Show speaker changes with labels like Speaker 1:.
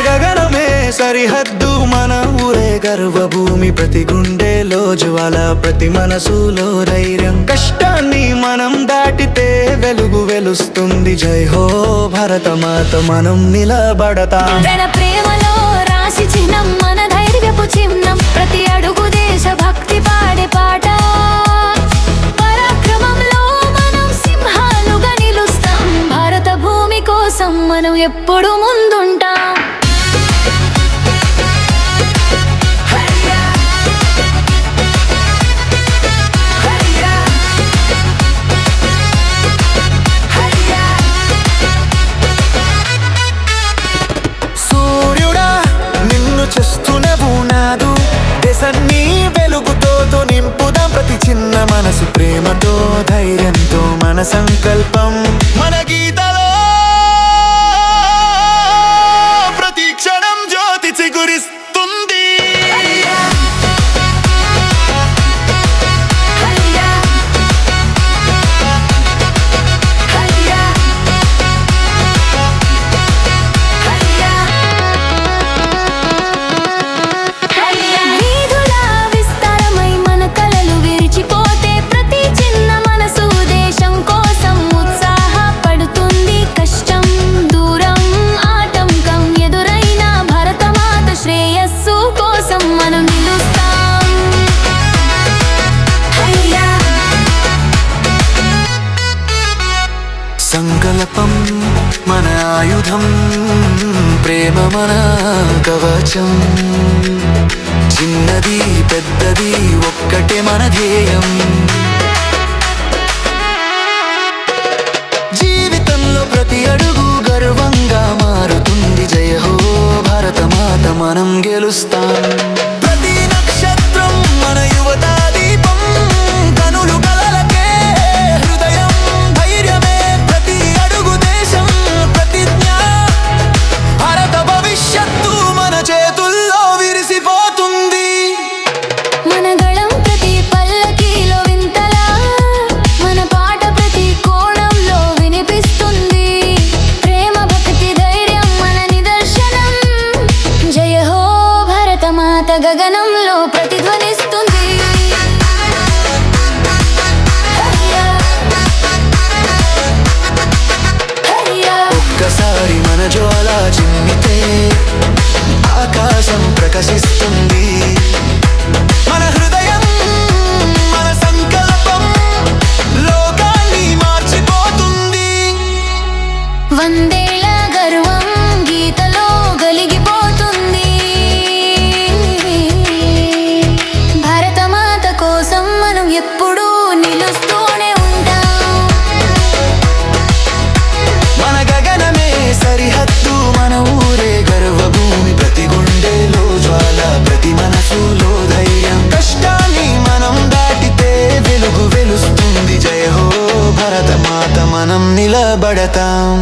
Speaker 1: గగనమే సరిహద్దు, మన ఊరే గర్వభూమి. ప్రతి గుండెలో జ్వాల, ప్రతి మనసులో ధైర్యం. కష్టాన్ని మనం దాటితే వెలుగు వెలుస్తుంది. జై హో భరతమాత, మనం నిలబడతాం.
Speaker 2: ప్రేమలో రాసి చిహ్నం, మన ధైర్యపు చిహ్నం. ప్రతి అడుగు దేశభక్తి పాడే పాట. పరాక్రమంలో మనం సింహాలుగా నిలుస్తాం. భారత భూమి కోసం మనం ఎప్పుడు ముందుంటాం.
Speaker 1: దేశాన్ని వెలుగుతో నింపుదాం. ప్రతి చిన్న మనసు ప్రేమతో, ధైర్యంతో మన సంకల్పం. మన గీతలో ప్రతి క్షణం జ్యోతి చిగురిస్తుంది. సంకల్పం మన ఆయుధం, ప్రేమ మన కవచం. చిన్నది పెద్దది ఒక్కటే మన ధ్యేయం. జీవితంలో ప్రతి అడుగు గర్వంగా మారుతుంది. జయ హో భారతమాత, మనం గెలుస్తాం. ప్రతి నక్షత్రం మన యువత దీపం. కనులు కలలకే హృదయం ధైర్యమే. ప్రతి అడుగు దేశం ప్రతిజ్ఞ. భారత భవిష్యత్తు మన చేతుల్లో విరిసిపోతుంది.
Speaker 2: మన గళం ప్రతి పల్లకీలో వింతలా, మన పాట ప్రతి కోణంలో వినిపిస్తుంది. ప్రేమ భక్తి ధైర్యం మన నిదర్శనం. జయ హో భారతమాత గగనంలో ప్రతిధ్వనిస్తుంది.
Speaker 1: ఒక్కసారి మన జ్వాల చిమ్మితే ఆకాశం ప్రకాశిస్తుంది. మన హృదయం మన సంకల్పం లోకాన్ని మార్చిపోతుంది.
Speaker 2: వందేళ్ల గర్వం గీతలో గలిగిపోతుంది. భారతమాత కోసం మనం ఎప్పుడూ నిలుస్తూనే ఉంటాం.
Speaker 1: మన గగనమే సరిహద్దు, మన ఊరే గర్వభూమి. ప్రతి గుండెలో జ్వాల, ప్రతి మనసులో ధైర్యం. కష్టాన్ని మనం దాటితే వెలుగు వెలుస్తుంది. జయ హో భరతమాత, మనం నిలబడతాం.